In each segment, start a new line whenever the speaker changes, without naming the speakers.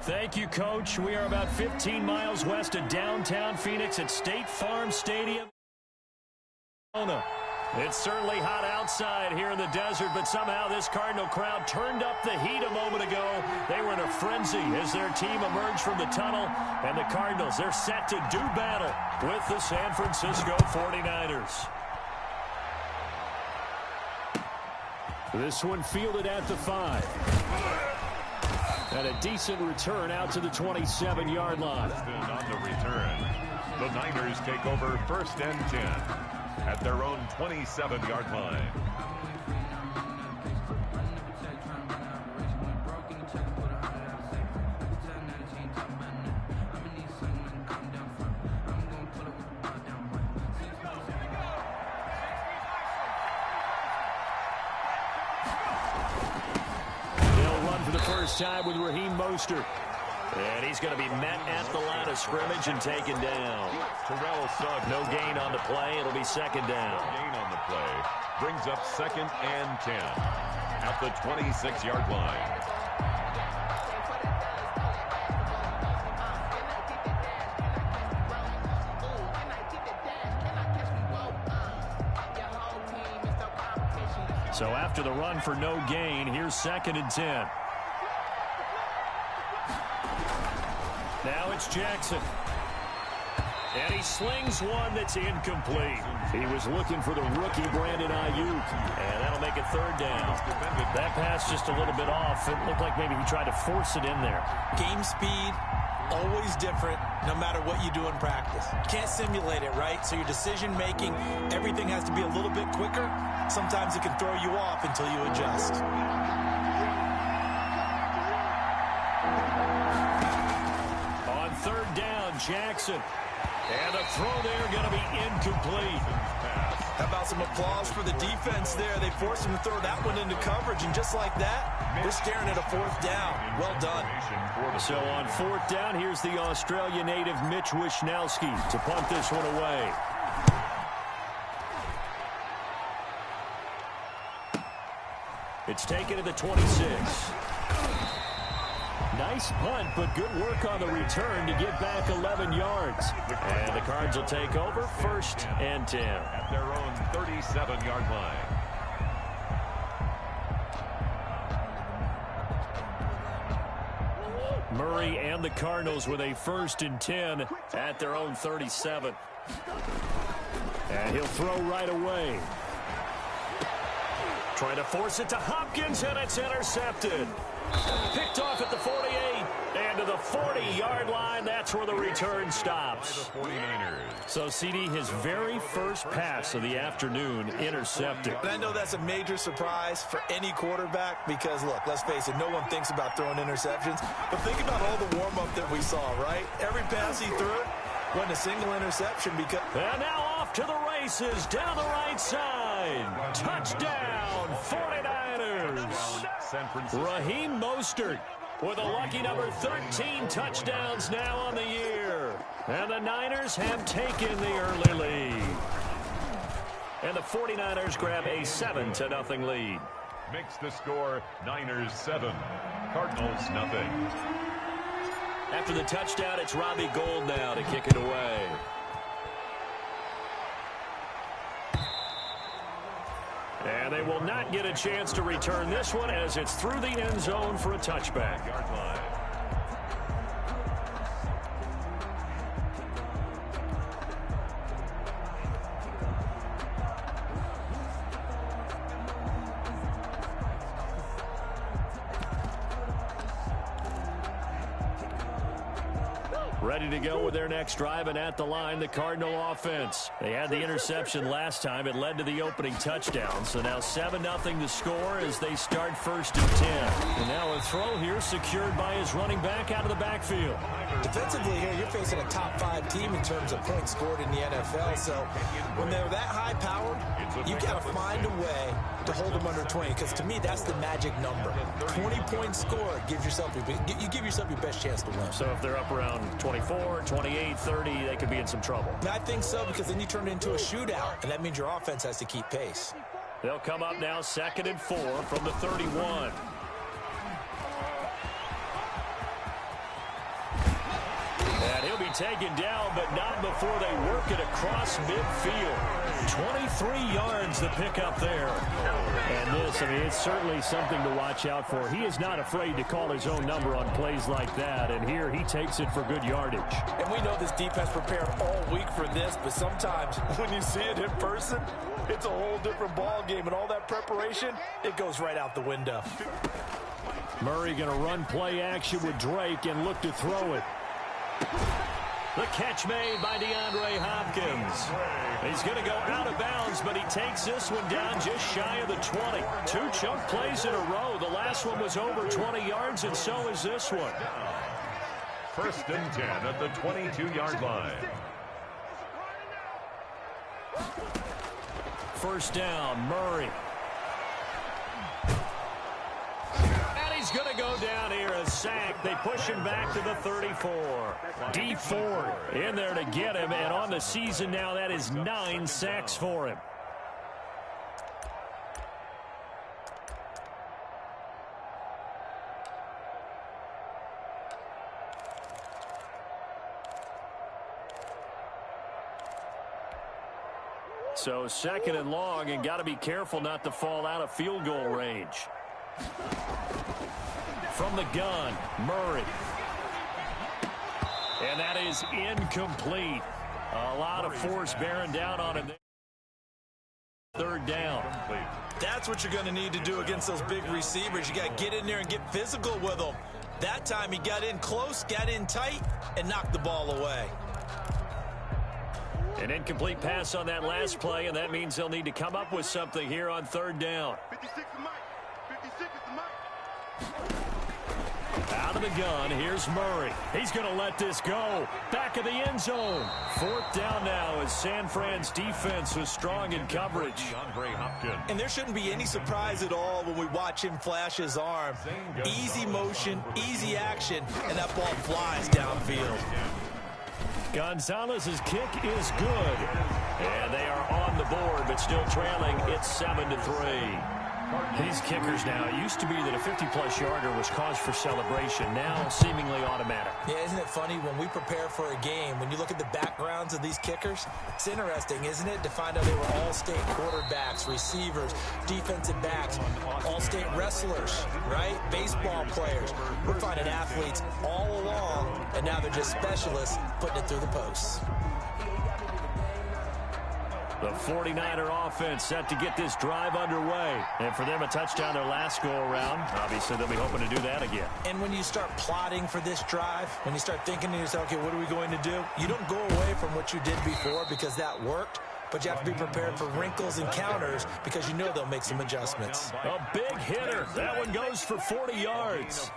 Thank you, Coach. We are about 15 miles west of downtown Phoenix at State Farm Stadium. It's certainly hot outside here in the desert, but somehow this Cardinal crowd turned up the heat a moment ago. They were in a frenzy as their team emerged from the tunnel, and the Cardinals, they're set to do battle with the San Francisco 49ers. This one fielded at the 5. And a decent return out to the 27-yard line.
On the return, the Niners take over 1st and 10 at their own 27-yard line.
First time with Raheem Mostert. And he's going to be met at the line of scrimmage and taken down.
Terrell Suggs.
No gain on the play. It'll be 2nd down.
No gain on the play. Brings up 2nd and 10 at the 26-yard line.
So after the run for no gain, here's 2nd and 10. Now it's Jackson. And he slings one that's incomplete. He was looking for the rookie Brandon Ayuk. And that'll make it 3rd down. That pass just a little bit off. It looked like maybe he tried to force it in there.
Game speed, always different, no matter what you do in practice. You can't simulate it, right? So your decision making, everything has to be a little bit quicker. Sometimes it can throw you off until you adjust.
On 3rd down, Jackson. And the throw there going to be incomplete.
How about some applause for the defense there? They forced him to throw that one into coverage, and just like that, they're staring at a 4th down. Well done.
So on 4th down, here's the Australia native Mitch Wishnowsky to punt this one away. It's taken to the 26. Nice punt, but good work on the return to get back 11 yards. And the Cards will take over 1st and 10.
At their own 37-yard line.
Murray and the Cardinals with a 1st and 10 at their own 37. And he'll throw right away. Trying to force it to Hopkins, and it's intercepted. Picked off at the 48, and to the 40-yard line. That's where the return stops.
By the 49ers.
So, CD, his very first pass of the afternoon intercepted.
And I know that's a major surprise for any quarterback because, look, let's face it, no one thinks about throwing interceptions. But think about all the warm-up that we saw, right? Every pass he threw wasn't a single interception because...
And now off to the races down the right side. Touchdown, 49ers. Raheem Mostert with a lucky number 13 touchdowns now on the year. And the Niners have taken the early lead. And the 49ers grab a 7-0 lead.
Makes the score Niners 7, Cardinals nothing.
After the touchdown, it's Robbie Gould now to kick it away. And they will not get a chance to return this one as it's through the end zone for a touchback.
Yard line.
Ready to go with their next drive, and at the line, the Cardinal offense. They had the interception last time. It led to the opening touchdown. So now 7-0 to score as they start 1st and 10. And now a throw here secured by his running back out of the backfield.
Defensively here, you're facing a top-5 team in terms of points scored in the NFL. So when they're that high-powered, you got to find a way to hold them under 20. Because to me, that's the magic number. 20-point score gives yourself you give yourself your best chance to win.
So if they're up around 24, 28, 30, they could be in some trouble.
I think so, because then you turn it into a shootout, and that means your offense has to keep pace.
They'll come up now 2nd and 4 from the 31. taken down, but not before they work it across midfield. 23 yards the pickup there. And this, I mean, it's certainly something to watch out for. He is not afraid to call his own number on plays like that, and here he takes it for good yardage.
And we know this defense prepared all week for this, but sometimes when you see it in person, it's a whole different ball game, and all that preparation, it goes right out the window.
Murray going to run play action with Drake and look to throw it. The catch made by DeAndre Hopkins. He's going to go out of bounds, but he takes this one down just shy of the 20. 2 chunk plays in a row. The last one was over 20 yards, and so is this one.
1st and 10 at the 22-yard line.
1st down, Murray. He's going to go down here, a sack. They push him back to the 34. D Ford in there to get him, and on the season now, that is 9 sacks for him. So 2nd and long, and got to be careful not to fall out of field goal range. From the gun, Murray. And that is incomplete. A lot of force bearing down on him. 3rd down.
That's what you're going to need to do against those big receivers. You got to get in there and get physical with them. That time he got in close, got in tight, and knocked the ball away.
An incomplete pass on that last play, and that means they'll need to come up with something here on 3rd down. Out of the gun, here's Murray. He's going to let this go. Back of the end zone. 4th down now as San Fran's defense was strong in coverage.
And there shouldn't be any surprise at all when we watch him flash his arm. Easy motion, easy action, and that ball flies downfield.
Gonzalez's kick is good. And they are on the board, but still trailing. It's 7-3. These kickers now, it used to be that a 50-plus yarder was cause for celebration. Now, seemingly automatic.
Yeah, isn't it funny when we prepare for a game, when you look at the backgrounds of these kickers, it's interesting, isn't it, to find out they were all-state quarterbacks, receivers, defensive backs, all-state wrestlers, right? Baseball players. We're finding athletes all along, and now they're just specialists putting it through the posts.
The 49er offense set to get this drive underway. And for them, a touchdown their last go-around. Obviously, they'll be hoping to do that again.
And when you start plotting for this drive, when you start thinking to yourself, okay, what are we going to do? You don't go away from what you did before because that worked. But you have to be prepared for wrinkles and counters because you know they'll make some adjustments.
A big hitter. That one goes for 40 yards.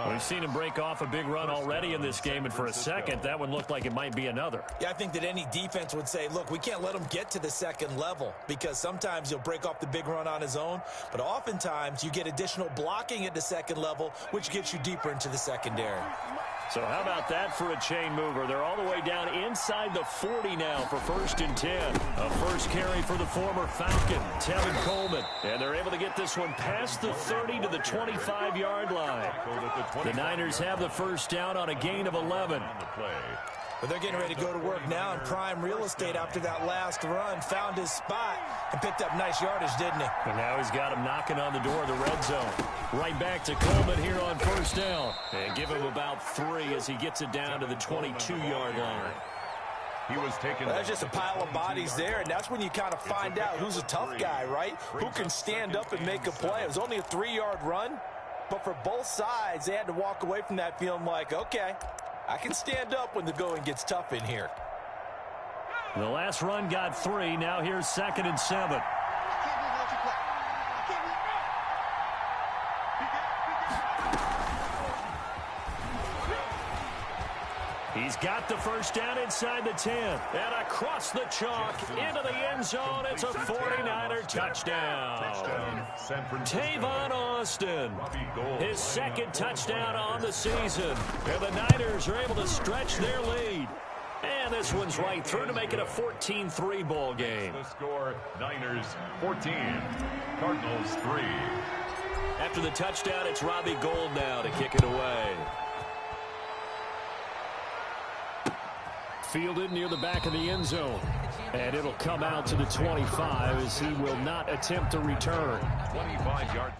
We've seen him break off a big run already in this game, and for a second, that one looked like it might be another.
Yeah, I think that any defense would say, look, we can't let him get to the 2nd level because sometimes he'll break off the big run on his own, but oftentimes you get additional blocking at the 2nd level, which gets you deeper into the secondary.
So how about that for a chain mover? They're all the way down inside the 40 now for 1st and 10. A first carry for the former Falcon, Tevin Coleman. And they're able to get this one past the 30 to the 25-yard line. The Niners have the 1st down on a gain of 11.
But they're getting ready to go to work now in prime real estate after that last run. Found his spot and picked up nice yardage, didn't he?
And now he's got him knocking on the door of the red zone. Right back to Coleman here on 1st down. And give him about 3 as he gets it down to the 22-yard line.
He was taken.
There's just a pile of bodies there, and that's when you kind of find out who's a tough guy, right? Who can stand up and make a play. It was only a 3-yard run, but for both sides, they had to walk away from that feeling like, okay, I can stand up when the going gets tough in here.
The last run got 3. Now here's 2nd and 7. He's got the 1st down inside the 10. And across the chalk into the end zone. It's a 49er touchdown. Tavon Austin, his 2nd touchdown on the season. And the Niners are able to stretch their lead. And this one's right through to make it a 14-3 ball game.
The score, Niners 14, Cardinals 3.
After the touchdown, it's Robbie Gould now to kick it away. fielded near the back of the end zone. And it'll come out to the 25 as he will not attempt to return.
25 yards.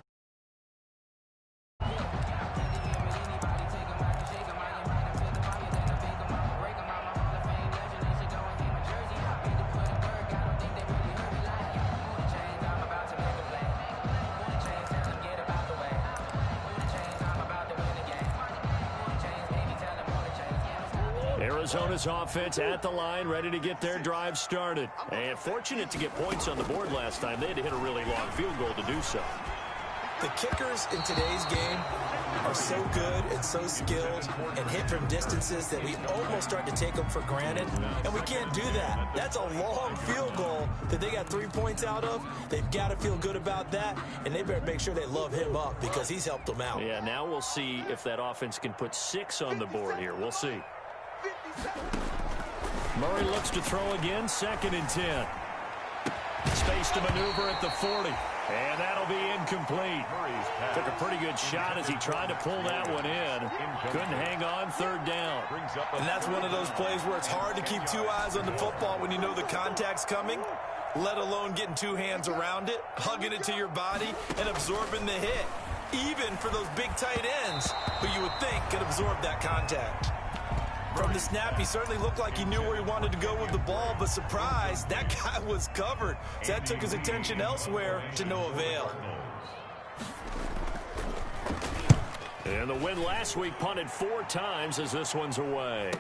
Arizona's offense at the line, ready to get their drive started. And fortunate to get points on the board last time. They had to hit a really long field goal to do so.
The kickers in today's game are so good and so skilled and hit from distances that we almost start to take them for granted. And we can't do that. That's a long field goal that they got 3 points out of. They've got to feel good about that, and they better make sure they love him up because he's helped them out.
Yeah, now we'll see if that offense can put 6 on the board here. We'll see. Murray looks to throw again, 2nd and 10. Space to maneuver at the 40. And that'll be incomplete. Took a pretty good shot as he tried to pull that one in. Couldn't hang on, 3rd down.
And that's one of those plays where it's hard to keep 2 eyes on the football when you know the contact's coming, let alone getting 2 hands around it, hugging it to your body, and absorbing the hit. Even for those big tight ends who you would think could absorb that contact. From the snap, he certainly looked like he knew where he wanted to go with the ball, but surprise, that guy was covered. So that took his attention elsewhere to no avail.
And the win last week punted 4 times as this one's away.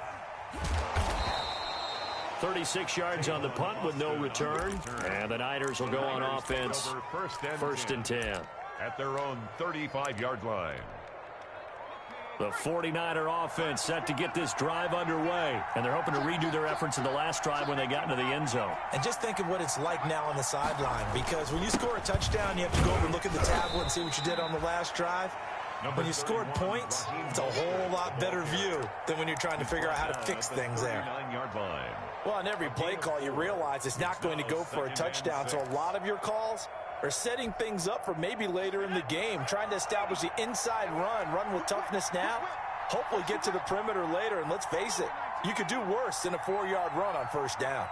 36 yards on the punt with no return. And the Niners will go on offense, 1st and 10.
At their own 35-yard line.
The 49er offense set to get this drive underway. And they're hoping to redo their efforts in the last drive when they got into the end zone.
And just think of what it's like now on the sideline. Because when you score a touchdown, you have to go over and look at the tablet and see what you did on the last drive. When you scored points, it's a whole lot better view than when you're trying to figure out how to fix things there. Well, on every play call, you realize it's not going to go for a touchdown. So a lot of your calls are setting things up for maybe later in the game, trying to establish the inside run with toughness now, hopefully get to the perimeter later, and let's face it, you could do worse than a 4-yard run on 1st down.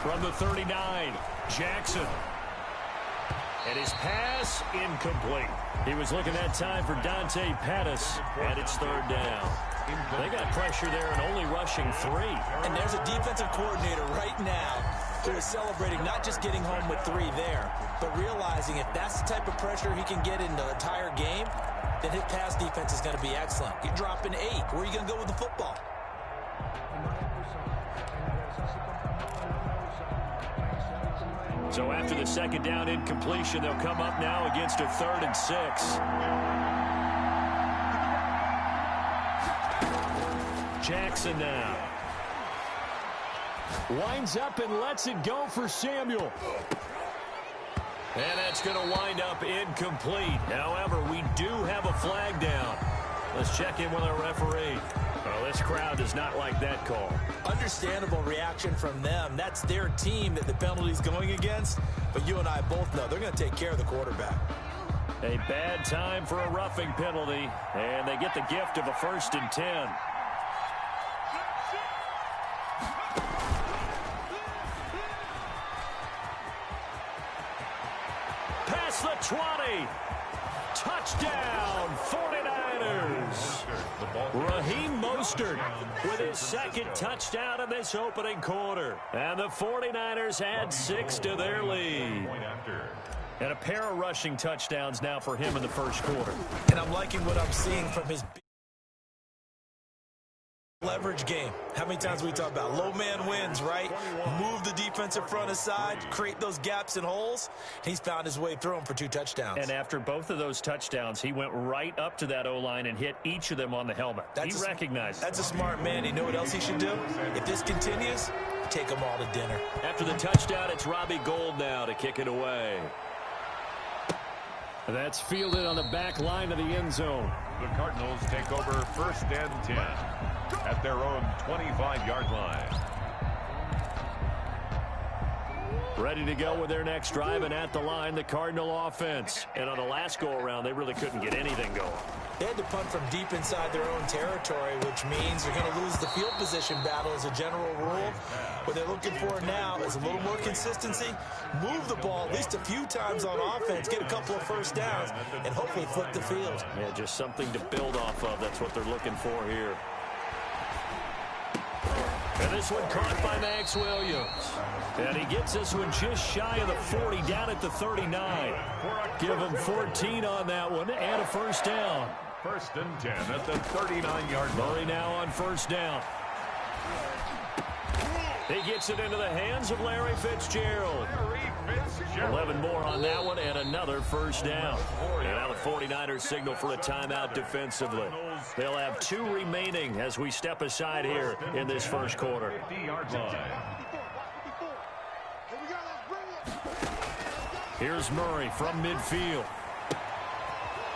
From the 39, Jackson. And his pass, incomplete. He was looking that time for Dante Pettis, and it's 3rd down. They got pressure there and only rushing 3.
And there's a defensive coordinator right now who is celebrating not just getting home with 3 there, but realizing if that's the type of pressure he can get in the entire game, then his pass defense is going to be excellent. You're dropping 8. Where are you going to go with the football?
So after the 2nd down incompletion, they'll come up now against a 3rd and 6. Jackson now. Winds up and lets it go for Samuel. And that's going to wind up incomplete. However, we do have a flag down. Let's check in with our referee. Well, this crowd does not like that call.
Understandable reaction from them. That's their team that the penalty's going against. But you and I both know they're going to take care of the quarterback.
A bad time for a roughing penalty. And they get the gift of a 1st and 10. Past the 20. Touchdown, 49ers. Raheem Mostert with his 2nd touchdown in this opening quarter. And the 49ers add 6 to their lead. And a pair of rushing touchdowns now for him in the 1st quarter.
And I'm liking what I'm seeing from his leverage game. How many times we talk about low man wins, right? Move the defensive front aside, create those gaps and holes. He's found his way through them for 2 touchdowns.
And after both of those touchdowns, he went right up to that O-line and hit each of them on the helmet. He recognized it.
That's a smart man. You know what else he should do? If this continues, take them all to dinner.
After the touchdown, it's Robbie Gould now to kick it away. That's fielded on the back line of the end zone.
The Cardinals take over 1st and 10 at their own 25-yard line.
Ready to go with their next drive, and at the line, the Cardinal offense. And on the last go-around, they really couldn't get anything going.
They had to punt from deep inside their own territory, which means they're going to lose the field position battle as a general rule. What they're looking for now is a little more consistency, move the ball at least a few times on offense, get a couple of first downs, and hopefully flip the field.
Yeah, just something to build off of. That's what they're looking for here. And this one caught by Max Williams. And he gets this one just shy of the 40, down at the 39. Give him 14 on that one and a first down.
1st and 10 at the 39-yard line.
Murray now on first down. He gets it into the hands of Larry Fitzgerald. 11 more on that one and another first down. And now the 49ers signal for a timeout defensively. They'll have 2 remaining as we step aside here in this first quarter.
50-yard line.
Here's Murray from midfield.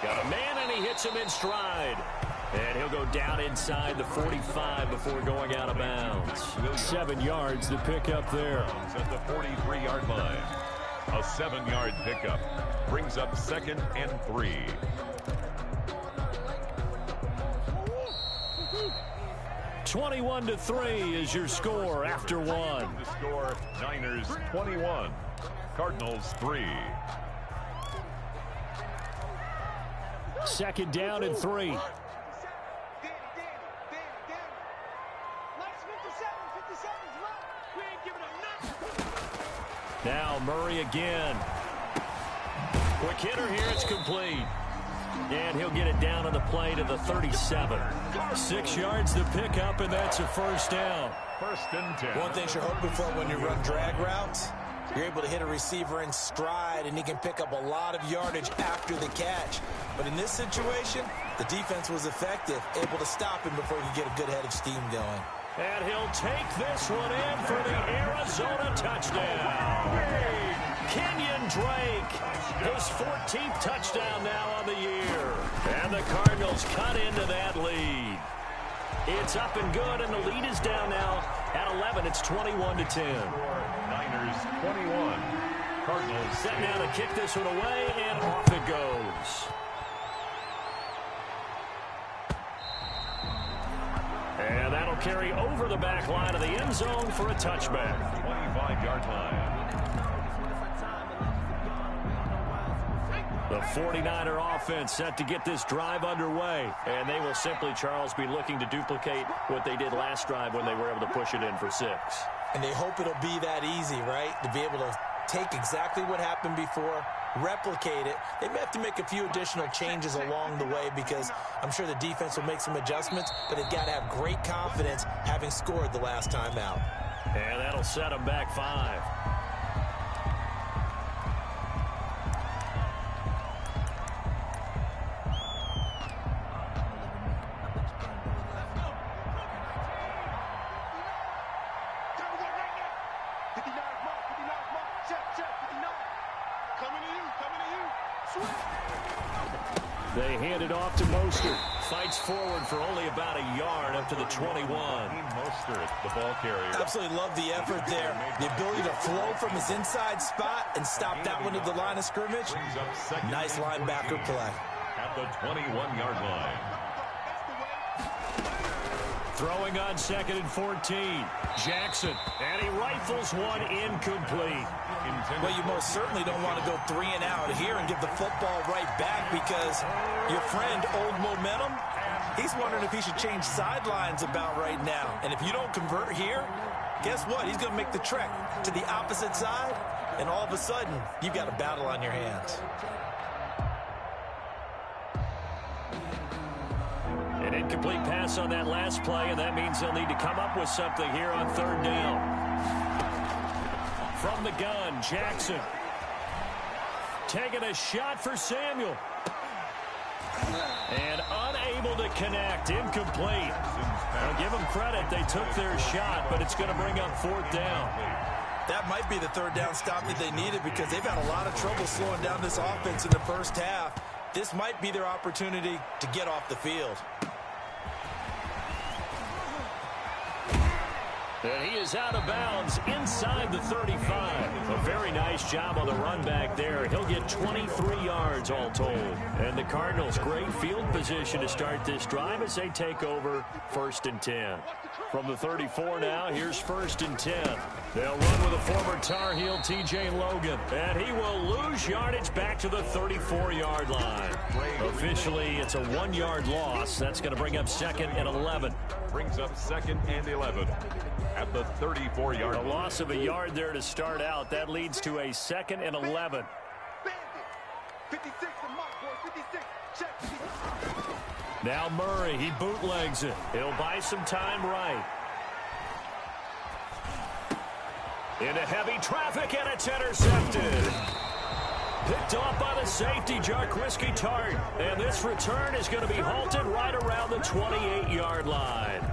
Got a man, and he hits him in stride. And he'll go down inside the 45 before going out of bounds. 7 yards to pick up there.
At the 43-yard line. A 7-yard pickup brings up 2nd and 3.
(21-3) is your score after one.
The score, Niners 21, Cardinals 3.
2nd down and 3. Now Murray again. Quick hitter here, it's complete. And he'll get it down on the play to the 37. 6 yards to pick up, and that's a first down.
1st and 10.
One thing you're hoping for when you run drag routes, you're able to hit a receiver in stride, and he can pick up a lot of yardage after the catch. But in this situation, the defense was effective, able to stop him before he could get a good head of steam going.
And he'll take this one in for the Arizona touchdown. Kenyon Drake, his 14th touchdown now on the year. And the Cardinals cut into that lead. It's up and good, and the lead is down now at 11. It's 21-10.
Niners 21. Cardinals
set now to kick this one away, and off it goes. And that'll carry over the back line of the end zone for a touchback.
25-yard line.
The 49er offense set to get this drive underway. And they will simply, Charles, be looking to duplicate what they did last drive when they were able to push it in for 6.
And they hope it'll be that easy, right? To be able to take exactly what happened before, replicate it. They may have to make a few additional changes along the way because I'm sure the defense will make some adjustments, but they've got to have great confidence having scored the last time out.
And that'll set them back 5. They hand it off to Mostert. Fights forward for only about a yard up to the 21.
Mostert, the ball carrier.
Absolutely love the effort there. The ability to flow from his inside spot and stop that one at the line of scrimmage. Nice linebacker play.
At the 21-yard line.
Throwing on 2nd and 14. Jackson, and he rifles one incomplete.
Well, you most certainly don't want to go 3 and out here and give the football right back because your friend, Old Momentum, he's wondering if he should change sidelines about right now. And if you don't convert here, guess what? He's going to make the trek to the opposite side, and all of a sudden, you've got a battle on your hands.
An incomplete pass on that last play, and that means they'll need to come up with something here on 3rd down. From the gun, Jackson. Taking a shot for Samuel. And unable to connect. Incomplete. I'll give them credit. They took their shot, but it's going to bring up 4th down.
That might be the third down stop that they needed because they've had a lot of trouble slowing down this offense in the first half. This might be their opportunity to get off the field.
And he is out of bounds inside the 35. A very nice job on the run back there. He'll get 23 yards all told. And the Cardinals, great field position to start this drive as they take over 1st and 10. From the 34 now, here's 1st and 10. They'll run with a former Tar Heel, TJ Logan. And he will lose yardage back to the 34-yard line. Officially, it's a 1-yard loss. That's going to bring up 2nd and 11.
Brings up 2nd and 11 at the 34-yard line.
A loss of a yard there to start out. That leads to a 2nd and 11.
56 and Mike, boy, 56. Check.
Now Murray, he bootlegs it. He'll buy some time right. Into heavy traffic, and it's intercepted. Picked off by the safety, JUKEY Tart. And this return is going to be halted right around the 28-yard line.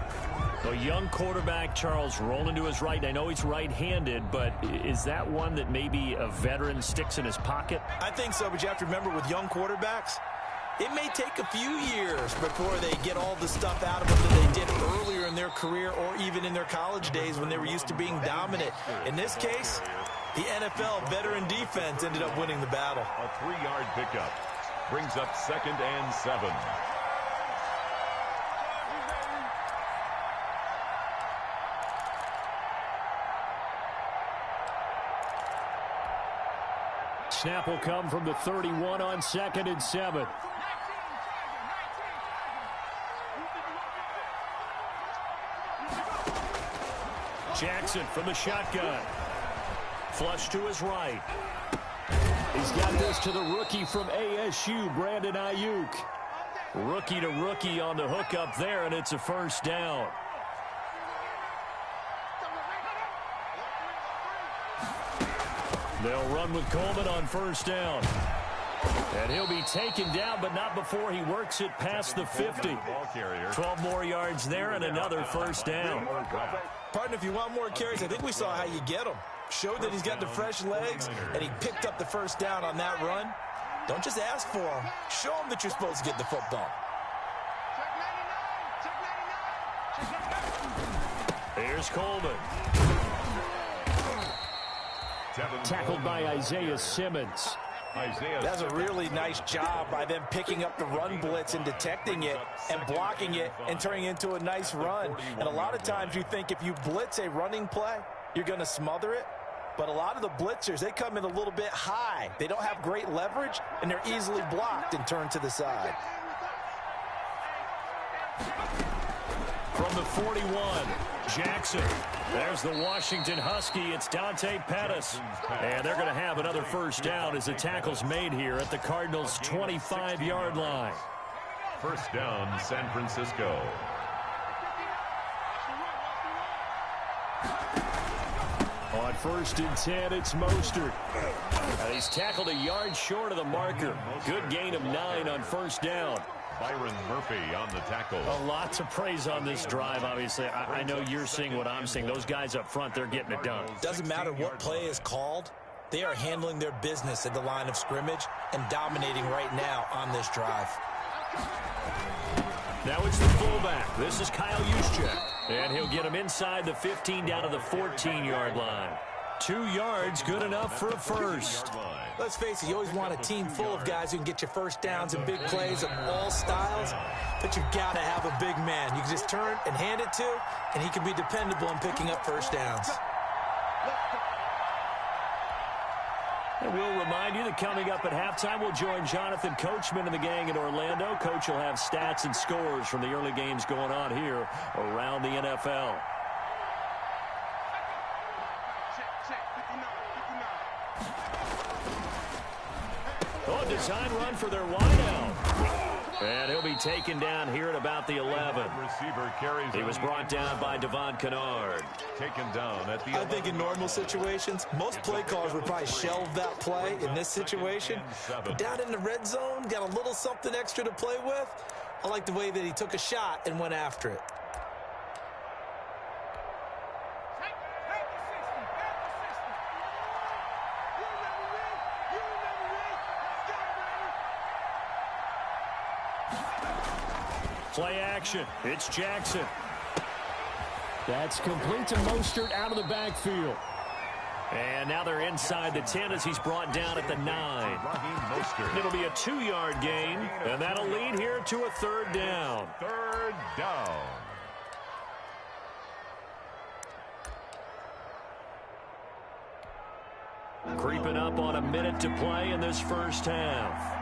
A young quarterback, Charles, rolling to his right. I know he's right-handed, but is that one that maybe a veteran sticks in his pocket?
I think so, but you have to remember with young quarterbacks, it may take a few years before they get all the stuff out of them that they did earlier in their career or even in their college days when they were used to being dominant. In this case, the NFL veteran defense ended up winning the battle.
A 3-yard pickup brings up 2nd and 7.
Snap will come from the 31 on 2nd and 7. Jackson from the shotgun. Flush to his right. He's got this to the rookie from ASU, Brandon Ayuk. Rookie to rookie on the hook up there, and it's a 1st down. They'll run with Coleman on 1st down. And he'll be taken down, but not before he works it past the 50. 12 more yards there and another 1st down.
Pardon, if you want more carries, I think we saw how you get them. Showed that he's got the fresh legs, and he picked up the 1st down on that run. Don't just ask for him. Show him that you're supposed to get the football.
Here's Coleman. Tackled by Isaiah Simmons.
That's a really nice job by them picking up the run blitz and detecting it and blocking it and turning it into a nice run. And a lot of times you think if you blitz a running play, you're going to smother it. But a lot of the blitzers, they come in a little bit high. They don't have great leverage, and they're easily blocked and turned to the side.
From the 41, Jackson. There's the Washington Husky. It's Dante Pettis. And they're going to have another 1st down as the tackle's made here at the Cardinals' 25-yard line.
1st down, San Francisco.
On 1st and 10, it's Mostert. And he's tackled a yard short of the marker. Good gain of 9 on 1st down.
Byron Murphy on the tackle.
A lot to praise on this drive, obviously. I know you're seeing what I'm seeing. Those guys up front, they're getting it done.
Doesn't matter what play is called. They are handling their business at the line of scrimmage and dominating right now on this drive.
Now it's the fullback. This is Kyle Juszczyk. And he'll get him inside the 15 down to the 14-yard line. 2 yards, good enough for a 1st.
Let's face it, you always want a team full of guys who can get you 1st downs and big plays of all styles, but you've got to have a big man. You can just turn and hand it to, and he can be dependable in picking up 1st downs.
And we'll remind you that coming up at halftime, we'll join Jonathan Coachman and the gang in Orlando. Coach will have stats and scores from the early games going on here around the NFL. Oh, design run for their wideout. And he'll be taken down here at about the 11.
Receiver carries.
He was brought down by Devon Kennard.
Taken down at the 11.
I think in normal situations, most play callers would probably shelve that play in this situation. But down in the red zone, got a little something extra to play with. I like the way that he took a shot and went after it.
Play action. It's Jackson. That's complete to Mostert out of the backfield. And now they're inside the 10 as he's brought down at the 9. It'll be a 2-yard gain, and that'll lead here to a 3rd down.
3rd down.
Creeping up on a minute to play in this first half.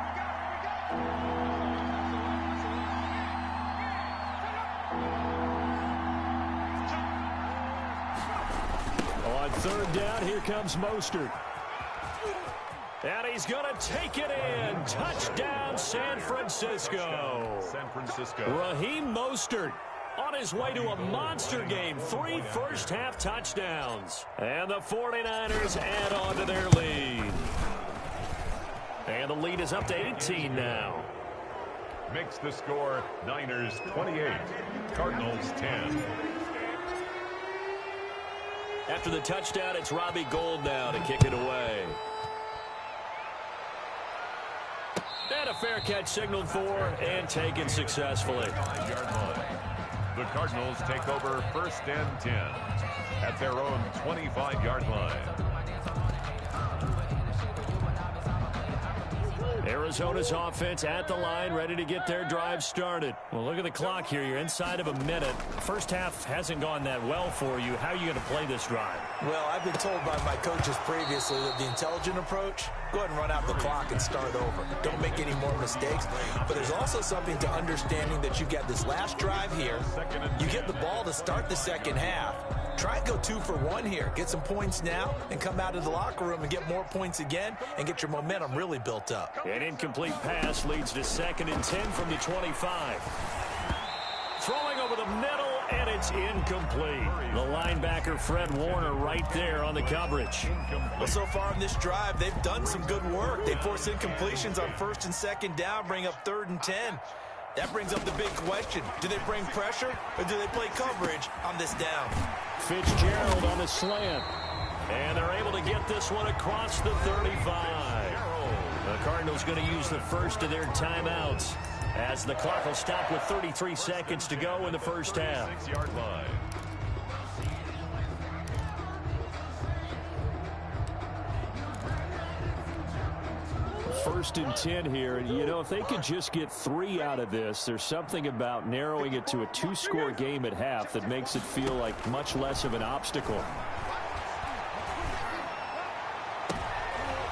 On 3rd down, here comes Mostert. And he's going to take it in. Touchdown, San Francisco. Raheem Mostert on his way to a monster game. 3 first-half touchdowns. And the 49ers add on to their lead. And the lead is up to 18 now.
Makes the score Niners 28, Cardinals 10.
After the touchdown, it's Robbie Gould now to kick it away. And a fair catch signaled for and taken successfully.
5-yard line. The Cardinals take over 1st and 10 at their own 25-yard line.
Arizona's offense at the line, ready to get their drive started. Well, look at the clock here. You're inside of a minute. First half hasn't gone that well for you. How are you going to play this drive?
Well, I've been told by my coaches previously that the intelligent approach, go ahead and run out the clock and start over. Don't make any more mistakes. But there's also something to understanding that you got this last drive here. You get the ball to start the second half. Try and go 2 for 1 here. Get some points now and come out of the locker room and get more points again and get your momentum really built up.
An incomplete pass leads to 2nd and 10 from the 25. Throwing over the middle, and it's incomplete. The linebacker, Fred Warner, right there on the coverage.
Well, so far in this drive, they've done some good work. They force incompletions on 1st and 2nd down, bring up 3rd and 10. That brings up the big question. Do they bring pressure or do they play coverage on this down?
Fitzgerald on the slant. And they're able to get this one across the 35. The Cardinals going to use the first of their timeouts as the clock will stop with 33 seconds to go in the first half.
6-yard line.
First and 10 here. You know, if they could just get 3 out of this, there's something about narrowing it to a 2-score game at half that makes it feel like much less of an obstacle.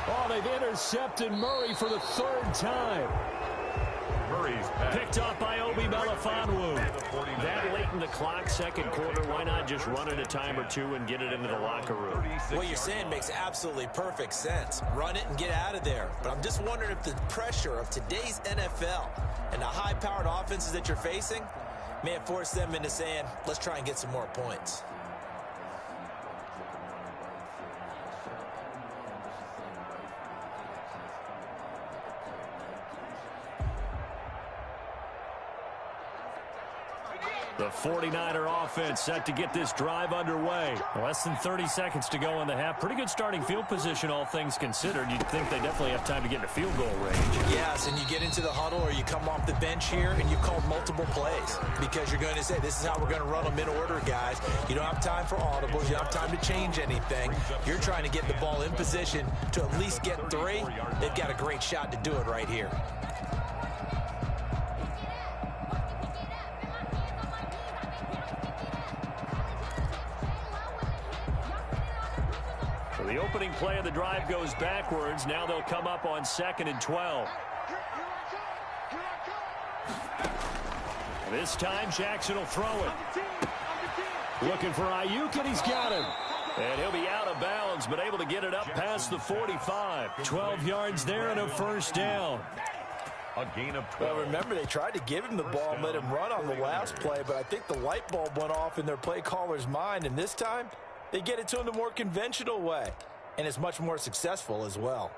Oh, they've intercepted Murray for the 3rd time.
Murray's
picked off by Obi Melifonwu. That late in the clock, 2nd quarter, why not just run it a time or 2 and get it into the locker room?
What you're saying makes absolutely perfect sense. Run it and get out of there. But I'm just wondering if the pressure of today's NFL and the high-powered offenses that you're facing may have forced them into saying, let's try and get some more points.
The 49er offense set to get this drive underway. Less than 30 seconds to go in the half. Pretty good starting field position, all things considered. You'd think they definitely have time to get into field goal range.
Yes, and you get into the huddle or you come off the bench here and you've called multiple plays because you're going to say, this is how we're going to run them in order, guys. You don't have time for audibles. You don't have time to change anything. You're trying to get the ball in position to at least get 3. They've got a great shot to do it right here.
The opening play of the drive goes backwards. Now they'll come up on 2nd and 12. This time Jackson will throw it. Looking for Ayuk, and he's got him. And he'll be out of bounds, but able to get it up past the 45. 12 yards there and a 1st down.
A gain of 12.
Well, remember, they tried to give him the ball and let him run on the last play, but I think the light bulb went off in their play caller's mind, and this time they get it to him the more conventional way, and it's much more successful as well.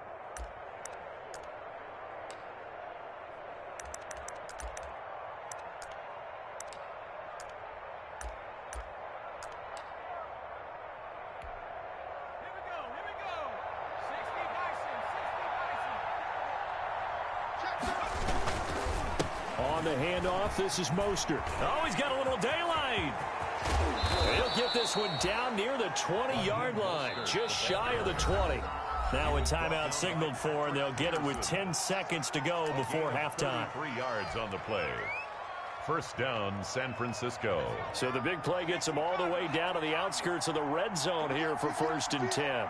On the handoff, this is Mostert. Oh, he's got a little daylight. He'll get this one down near the 20-yard line, just shy of the 20. Now a timeout signaled for, and they'll get it with 10 seconds to go before halftime.
3 yards on the play. First down, San Francisco.
So the big play gets them all the way down to the outskirts of the red zone here for 1st and 10.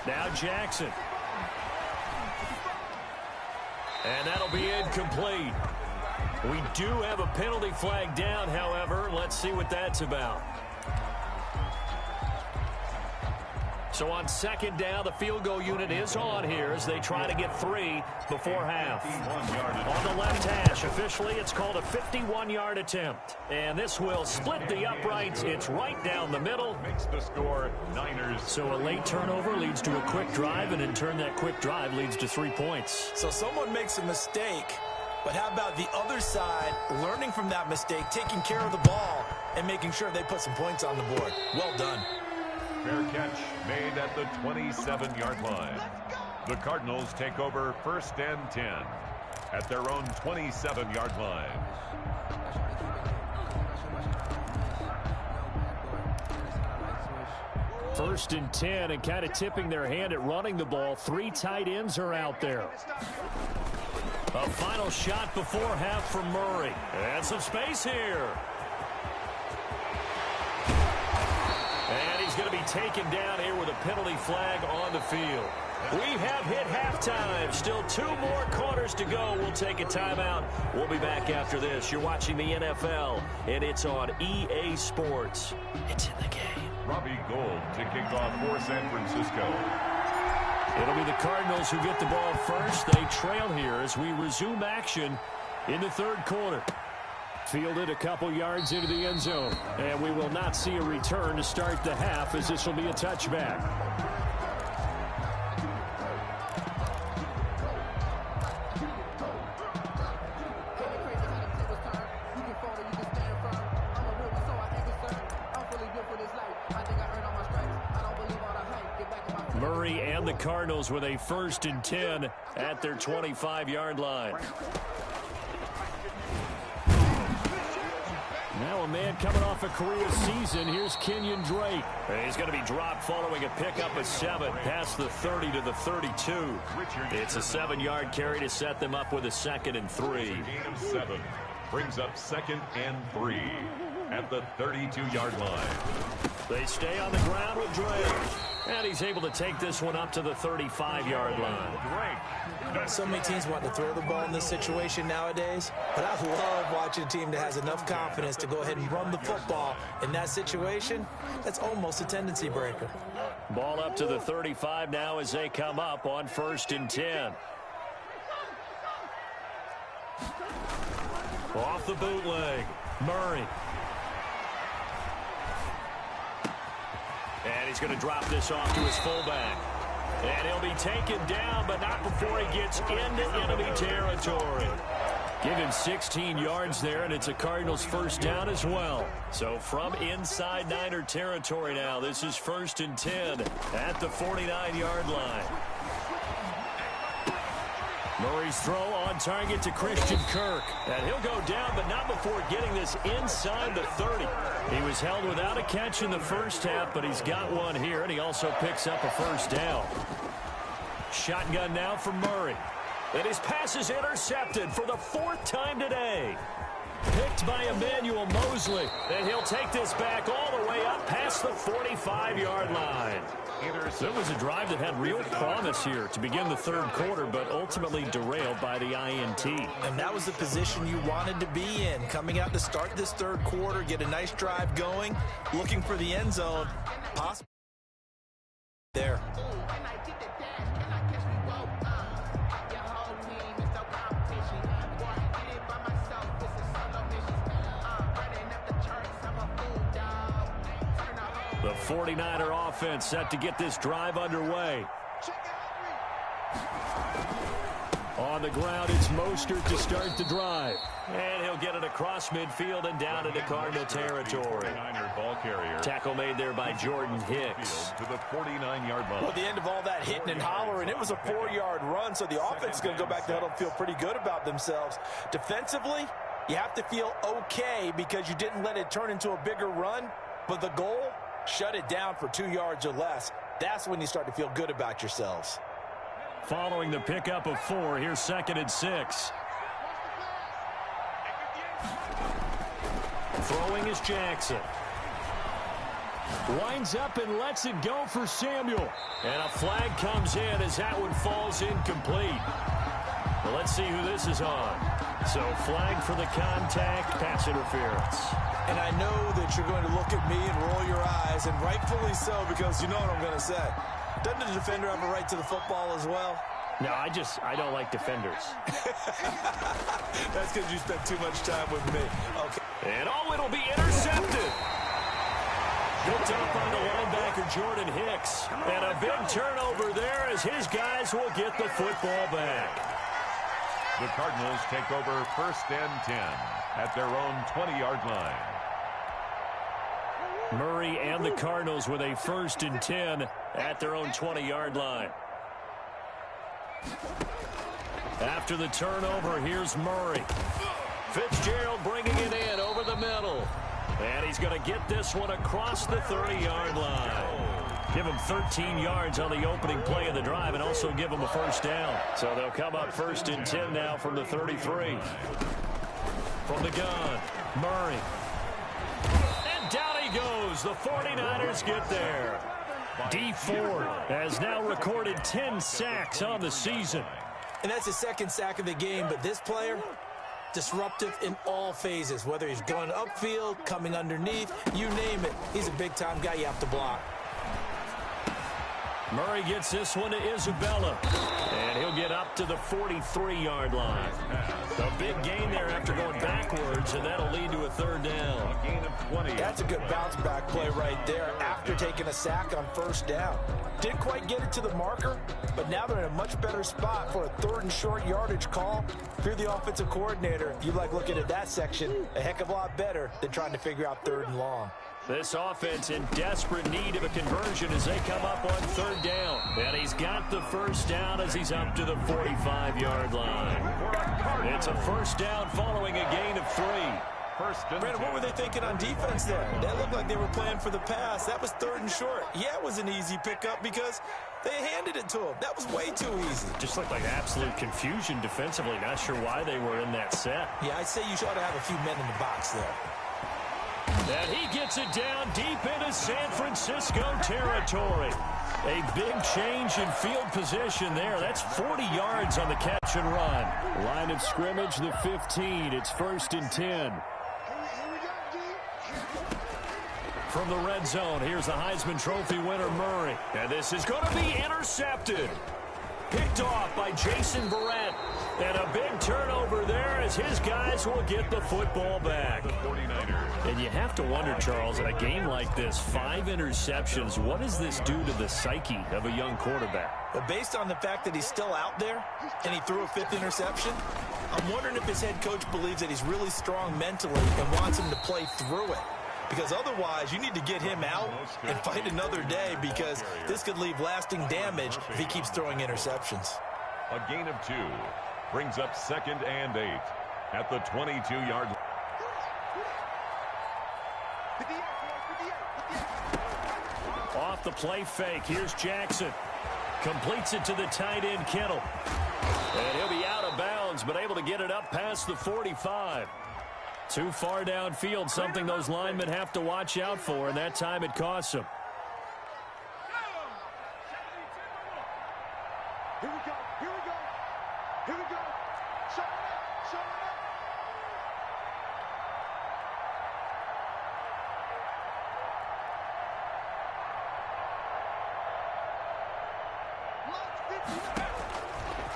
Now Jackson. And that'll be incomplete. We do have a penalty flag down, however. Let's see what that's about. So on 2nd down, the field goal unit is on here as they try to get 3 before half. On the left hash, officially it's called a 51-yard attempt. And this will split the uprights. It's right down the middle.
Makes the score Niners.
So a late turnover leads to a quick drive, and in turn that quick drive leads to 3 points.
So someone makes a mistake, but how about the other side learning from that mistake, taking care of the ball, and making sure they put some points on the board? Well done.
Fair catch made at the 27-yard line. The Cardinals take over 1st and 10 at their own 27-yard line.
First and 10, and kind of tipping their hand at running the ball. 3 tight ends are out there. A final shot before half for Murray. And some space here. And he's going to be taken down here with a penalty flag on the field. We have hit halftime. Still 2 more quarters to go. We'll take a timeout. We'll be back after this. You're watching the NFL, and it's on EA Sports. It's in the game.
Robbie Gould to kick off for San Francisco.
It'll be the Cardinals who get the ball first. They trail here as we resume action in the 3rd quarter. Fielded a couple yards into the end zone. And we will not see a return to start the half, as this will be a touchback. Murray and the Cardinals with a 1st and 10 at their 25-yard line. Now a man coming off a career season. Here's Kenyon Drake. He's going to be dropped following a pickup of 7 past the 30 to the 32. It's a 7-yard carry to set them up with a 2nd and 3.
Gain of 7 brings up 2nd and 3 at the 32-yard line.
They stay on the ground with Drake. And he's able to take this one up to the 35-yard line.
So many teams want to throw the ball in this situation nowadays, but I love watching a team that has enough confidence to go ahead and run the football in that situation. That's almost a tendency breaker.
Ball up to the 35 now as they come up on 1st and 10. Off the bootleg, Murray. And he's going to drop this off to his fullback. And he'll be taken down, but not before he gets into enemy territory. Give him 16 yards there, and it's a Cardinals 1st down as well. So from inside Niner territory now, this is 1st and 10 at the 49-yard line. Murray's throw on target to Christian Kirk. And he'll go down, but not before getting this inside the 30. He was held without a catch in the 1st half, but he's got one here, and he also picks up a 1st down. Shotgun now for Murray. And his pass is intercepted for the 4th time today. Picked by Emmanuel Mosley. And he'll take this back all the way up past the 45-yard line. It was a drive that had real promise here to begin the 3rd quarter, but ultimately derailed by the INT.
And that was the position you wanted to be in. Coming out to start this 3rd quarter, get a nice drive going, looking for the end zone. Possibly there.
The 49er offense set to get this drive underway. On the ground, it's Mostert to start the drive. And he'll get it across midfield and down into Cardinal territory.
Ball carrier.
Tackle made there by Jordan Hicks.
To the 49-yard line.
Well, at the end of all that hitting and hollering, it was a 4-yard run, so the offense is going to go back to huddle and feel pretty good about themselves. Defensively, you have to feel okay because you didn't let it turn into a bigger run, but the goal, shut it down for 2 yards or less. That's when you start to feel good about yourselves.
Following the pickup of 4, here's 2nd and 6. Throwing is Jackson. Winds up and lets it go for Samuel. And a flag comes in as that one falls incomplete. Well, let's see who this is on. So flag for the contact, pass interference.
And I know that you're going to look at me and roll your eyes, and rightfully so, because you know what I'm going to say. Doesn't the defender have a right to the football as well?
No, I don't like defenders.
That's because you spent too much time with me. Okay.
And it'll be intercepted. Picked up by the linebacker, Jordan Hicks. And a big turnover there as his guys will get the football back.
The Cardinals take over 1st and 10 at their own 20-yard line.
Murray and the Cardinals with a 1st and 10 at their own 20-yard line. After the turnover, here's Murray. Fitzgerald bringing it in over the middle. And he's going to get this one across the 30-yard line. Give him 13 yards on the opening play of the drive and also give him a 1st down. So they'll come up 1st and 10 now from the 33. From the gun, Murray. And down he goes. The 49ers get there. D Ford has now recorded 10 sacks on the season.
And that's his 2nd sack of the game, but this player, disruptive in all phases, whether he's going upfield, coming underneath, you name it. He's a big-time guy you have to block.
Murray gets this one to Isabella, and he'll get up to the 43-yard line. A big gain there after going backwards, and that'll lead to a 3rd down.
A gain of 20.
That's a good bounce-back play right there after taking a sack on 1st down. Didn't quite get it to the marker, but now they're in a much better spot for a 3rd and short yardage call. If you're the offensive coordinator, you like looking at that section a heck of a lot better than trying to figure out 3rd and long.
This offense in desperate need of a conversion as they come up on 3rd down. And he's got the 1st down as he's up to the 45-yard line. It's a 1st down following a gain of 3.
Brandon, what were they thinking on defense there? That looked like they were playing for the pass. That was 3rd and short. Yeah, it was an easy pickup because they handed it to him. That was way too easy.
Just looked like absolute confusion defensively. Not sure why they were in that set.
Yeah, I'd say you ought to have a few men in the box there.
And he gets it down deep into San Francisco territory. A big change in field position there. That's 40 yards on the catch and run. Line of scrimmage, the 15. It's 1st and 10. From the red zone, here's the Heisman Trophy winner, Murray. And this is going to be intercepted. Picked off by Jason Barrett. And a big turnover there as his guys will get the football back. And you have to wonder, Charles, in a game like this, 5 interceptions, what does this do to the psyche of a young quarterback?
But based on the fact that he's still out there and he threw a 5th interception, I'm wondering if his head coach believes that he's really strong mentally and wants him to play through it. Because otherwise, you need to get him out and fight another day because this could leave lasting damage if he keeps throwing interceptions.
A gain of 2 brings up 2nd and 8 at the 22-yard line.
Off the play fake, here's Jackson. Completes it to the tight end, Kittle. And he'll be out of bounds, but able to get it up past the 45. Too far downfield, something those linemen have to watch out for, and that time it costs them.
Here we go, here we go, here we go. Shut up, shut up.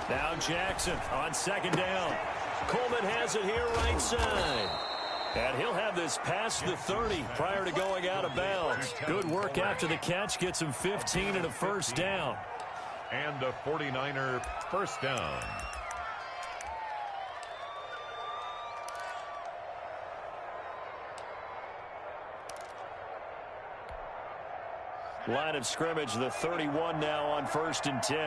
Now Jackson on 2nd down. Coleman has it here right side. And he'll have this past the 30 prior to going out of bounds. Good work after the catch. Gets him 15 and a 1st down.
And a 49er 1st down.
Line of scrimmage, the 31 now on 1st and 10.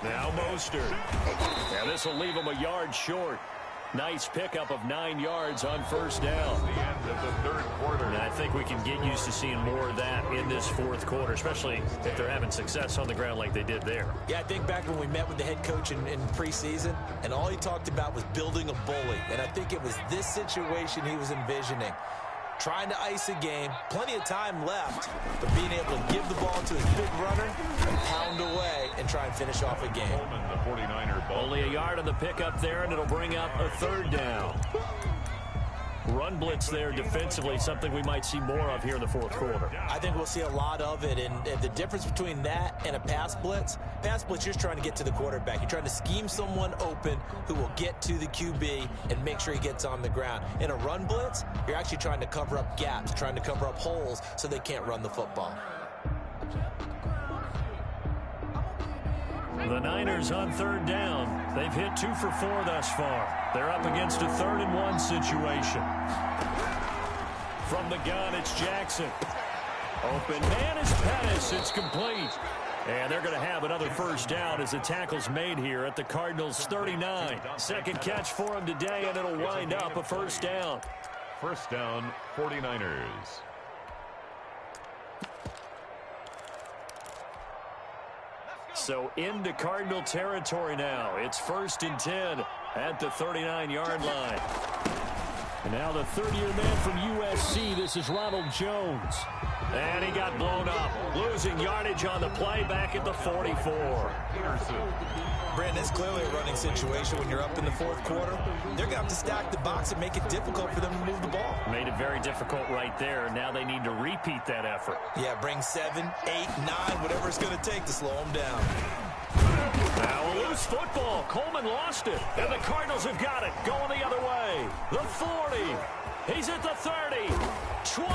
Now Mostert. And this will leave him a yard short. Nice pickup of 9 yards on 1st down.
The end of the 3rd quarter.
And I think we can get used to seeing more of that in this 4th quarter, especially if they're having success on the ground like they did there.
Yeah, I think back when we met with the head coach in preseason, and all he talked about was building a bully. And I think it was this situation he was envisioning. Trying to ice a game, plenty of time left, but being able to give the ball to his big runner and pound away and try and finish off a game.
Coleman, the 49er ball.
Only a yard on the pickup there, and it'll bring up a 3rd down. Run blitz there defensively, something we might see more of here in the 4th quarter.
I think we'll see a lot of it, and the difference between that and a pass blitz, you're trying to get to the quarterback. You're trying to scheme someone open who will get to the QB and make sure he gets on the ground. In a run blitz, you're actually trying to cover up gaps, trying to cover up holes so they can't run the football.
The Niners on 3rd down. They've hit 2 for 4 thus far. They're up against a 3rd and 1 situation. From the gun, it's Jackson. Open man is Pettis. It's complete. And they're going to have another 1st down as the tackle's made here at the Cardinals' 39. 2nd catch for him today, and it'll wind up a 1st down.
1st down, 49ers.
So into Cardinal territory now. It's 1st and 10 at the 39-yard line. And now the 30-year man from USC, this is Ronald Jones. And he got blown up. Losing yardage on the play back at the 44.
Brandon, it's clearly a running situation when you're up in the 4th quarter. They're going to have to stack the box and make it difficult for them to move the ball.
Made it very difficult right there. Now they need to repeat that effort.
Yeah, bring 7, 8, 9, whatever it's going to take to slow them down.
Now a loose football. Coleman lost it. And the Cardinals have got it. Going the other way. The 40. He's at the 30. 20.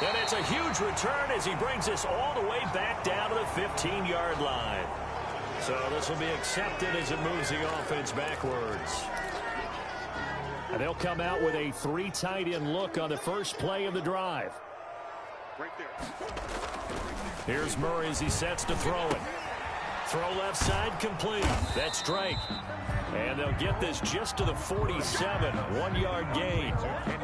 And it's a huge return as he brings this all the way back down to the 15-yard line. So this will be accepted as it moves the offense backwards. And they'll come out with a 3 tight end look on the first play of the drive.
Right there.
Here's Murray as he sets to throw it. Throw left side complete. That's Drake. And they'll get this just to the 47. 1-yard gain.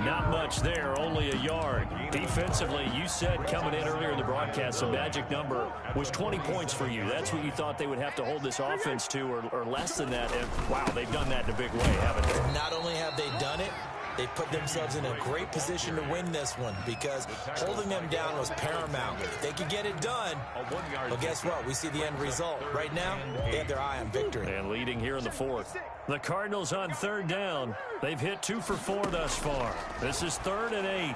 Not much there, only a yard. Defensively, you said coming in earlier in the broadcast, the magic number was 20 points for you. That's what you thought they would have to hold this offense to, or less than that. And, wow, they've done that in a big way, haven't they?
Not only have they done it, they put themselves in a great position to win this one because holding them down was paramount. If they could get it done, well, guess what? We see the end result. Right now, they have their eye on victory.
And leading here in the 4th. The Cardinals on 3rd down. They've hit 2 for 4 thus far. This is 3rd and 8.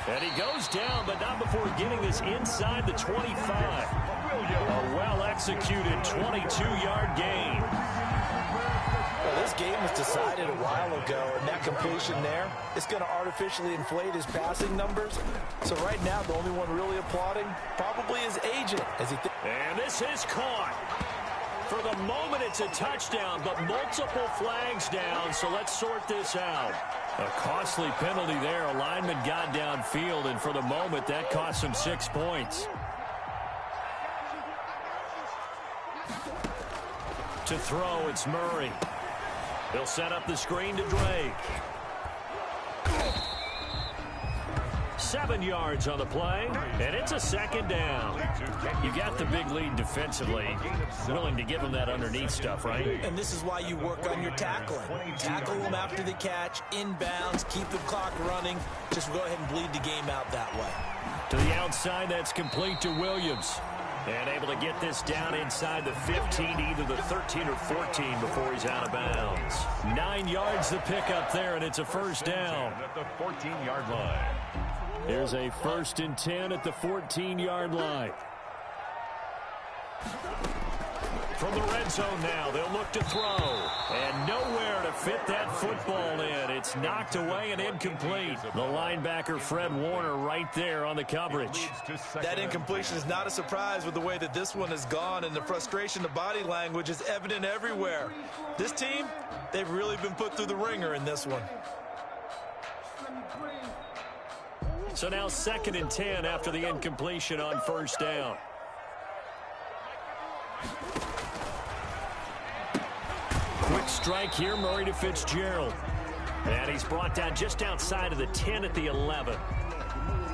And he goes down, but not before getting this inside the 25. A well-executed 22-yard gain.
Well, this game was decided a while ago, and that completion there is going to artificially inflate his passing numbers. So right now, the only one really applauding probably his agent.
And this is caught. For the moment, it's a touchdown, but multiple flags down, so let's sort this out. A costly penalty there. A lineman got downfield, and for the moment, that cost him 6 points. To throw, it's Murray. He'll set up the screen to Drake. 7 yards on the play, and it's a 2nd down. You got the big lead defensively. Willing to give them that underneath stuff, right?
And this is why you work on your tackling. Tackle them after the catch, inbounds, keep the clock running. Just go ahead and bleed the game out that way.
To the outside, that's complete to Williams. And able to get this down inside the 15, either the 13 or 14 before he's out of bounds. 9 yards to pick up there, and it's a 1st down.
At the 14-yard line.
Here's a 1st and 10 at the 14-yard line. From the red zone now, they'll look to throw. And nowhere to fit that football in. It's knocked away and incomplete. The linebacker, Fred Warner, right there on the coverage.
That incompletion is not a surprise with the way that this one has gone, and the frustration, the body language is evident everywhere. This team, they've really been put through the ringer in this one.
So now 2nd and 10 after the incompletion on 1st down. Quick strike here, Murray to Fitzgerald. And he's brought down just outside of the 10 at the 11.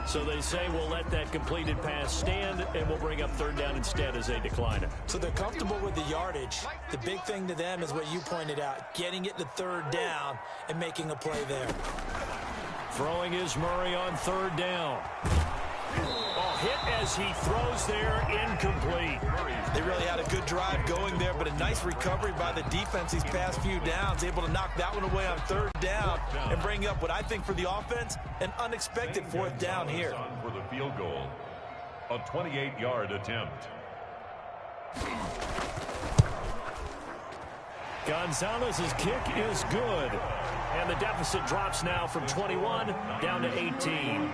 So they say we'll let that completed pass stand, and we'll bring up 3rd down instead as they decline it.
So they're comfortable with the yardage. The big thing to them is what you pointed out, getting it to 3rd down and making a play there.
Throwing is Murray on 3rd down. Oh, hit as he throws there, incomplete.
They really had a good drive going there, but a nice recovery by the defense these past few downs, able to knock that one away on 3rd down and bring up what I think for the offense, an unexpected 4th down here.
For the field goal, a 28-yard attempt.
Gonzalez's kick is good. And the deficit drops now from 21 down to 18.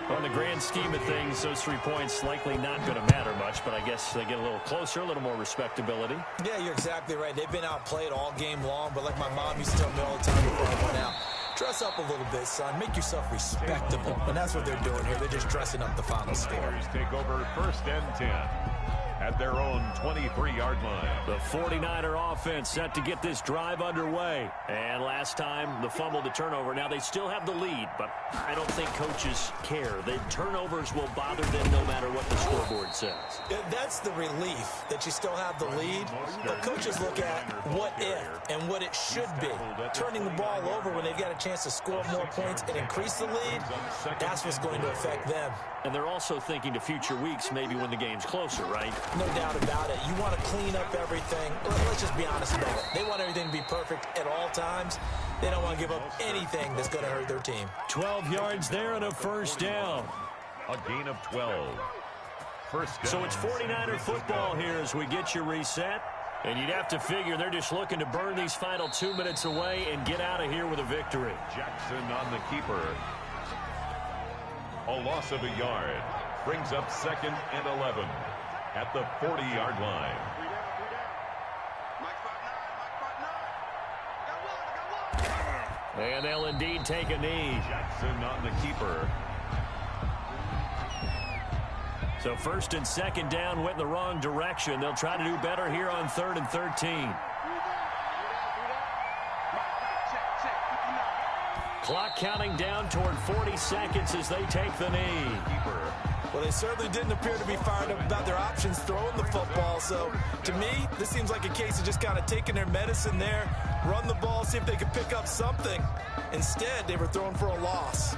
On the grand scheme of things, those 3 points likely not going to matter much, but I guess they get a little closer, a little more respectability.
Yeah, you're exactly right. They've been outplayed all game long, but like my mom used to tell me all the time before I went out, dress up a little bit, son. Make yourself respectable. And that's what they're doing here. They're just dressing up the final score.
Take over 1st and 10 at their own 23-yard line.
The 49er offense set to get this drive underway. And last time, the fumble to turnover. Now, they still have the lead, but I don't think coaches care. The turnovers will bother them no matter what the scoreboard says.
Yeah, that's the relief, that you still have the lead. But coaches look at what if and what it should be. Turning the ball over when they've got a chance to score more points and increase the lead, that's what's going to affect them.
And they're also thinking to future weeks, maybe when the game's closer, right?
No doubt about it. You want to clean up everything. Let's just be honest about it. They want everything to be perfect at all times. They don't want to give up anything that's going to hurt their team.
12 yards there and a 1st down.
A gain of 12. 1st down.
So it's 49er football here as we get you reset. And you'd have to figure they're just looking to burn these final 2 minutes away and get out of here with a victory.
Jackson on the keeper. A loss of a yard. Brings up 2nd and 11 at the 40-yard line.
And they'll indeed take a knee.
Jackson on the keeper.
So 1st and 2nd down went in the wrong direction. They'll try to do better here on 3rd and 13. Clock counting down toward 40 seconds as they take the knee.
Well, they certainly didn't appear to be fired up about their options throwing the football. So, to me, this seems like a case of just kind of taking their medicine there, run the ball, see if they could pick up something. Instead, they were throwing for a loss.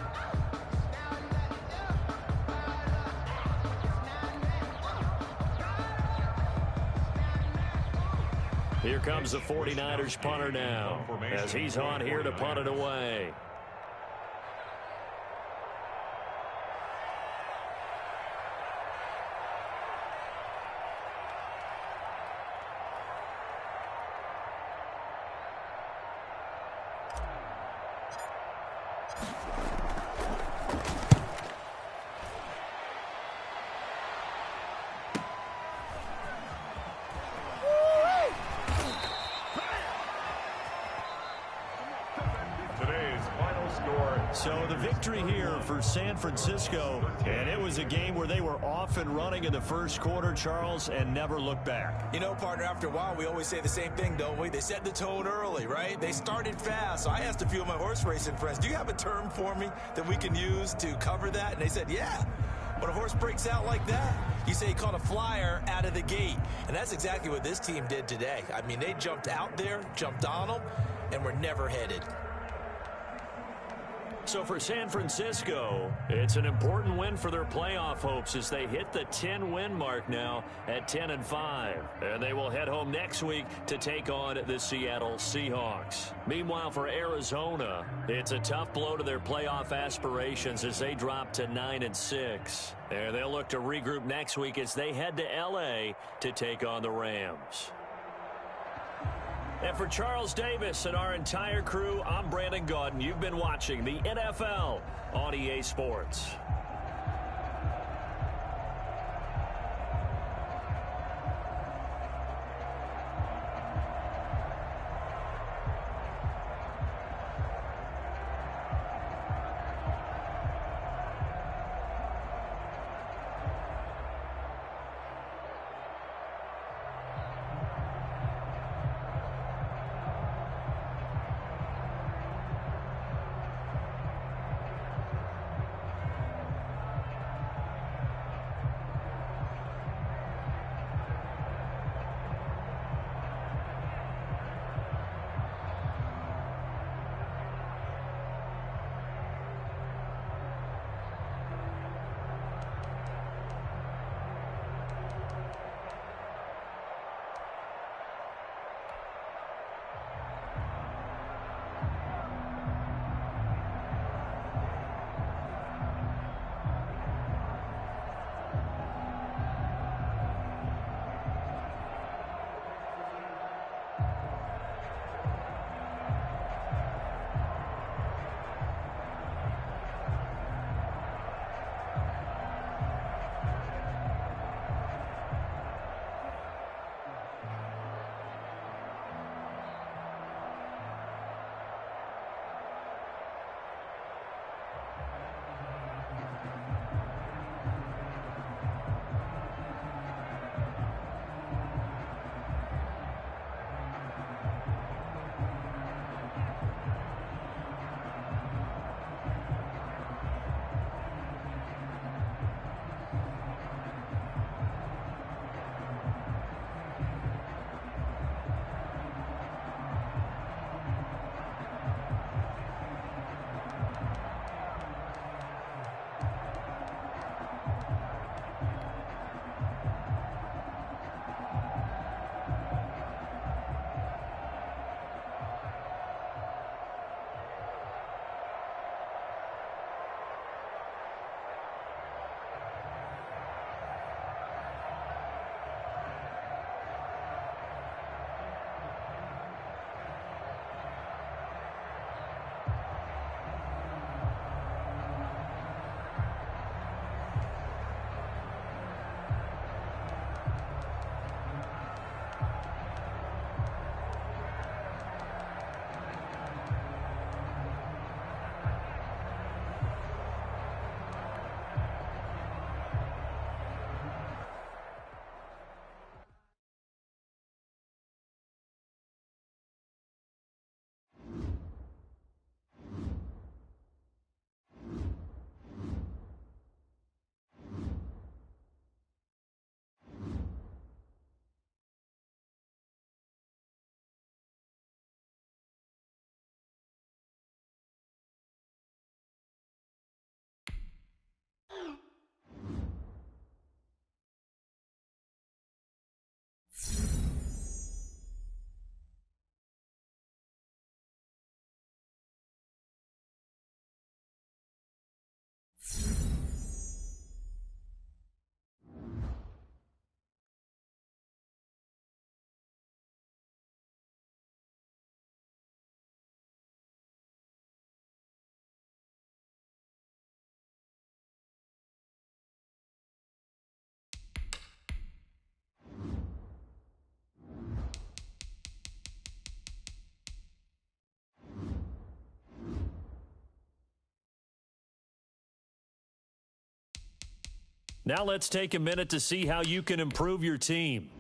Here comes the 49ers punter now as he's on here to punt it away. So the victory here for San Francisco, and it was a game where they were off and running in the 1st quarter, Charles, and never looked back.
You know, partner, after a while, we always say the same thing, don't we? They set the tone early, right? They started fast. So I asked a few of my horse racing friends, do you have a term for me that we can use to cover that? And they said, yeah. When a horse breaks out like that, you say he caught a flyer out of the gate. And that's exactly what this team did today. I mean, they jumped out there, jumped on them, and were never headed.
So for San Francisco, it's an important win for their playoff hopes as they hit the 10-win mark now at 10-5. And they will head home next week to take on the Seattle Seahawks. Meanwhile, for Arizona, it's a tough blow to their playoff aspirations as they drop to 9-6. And they'll look to regroup next week as they head to L.A. to take on the Rams. And for Charles Davis and our entire crew, I'm Brandon Gaudin. You've been watching the NFL on EA Sports. Now let's take a minute to see how you can improve your team.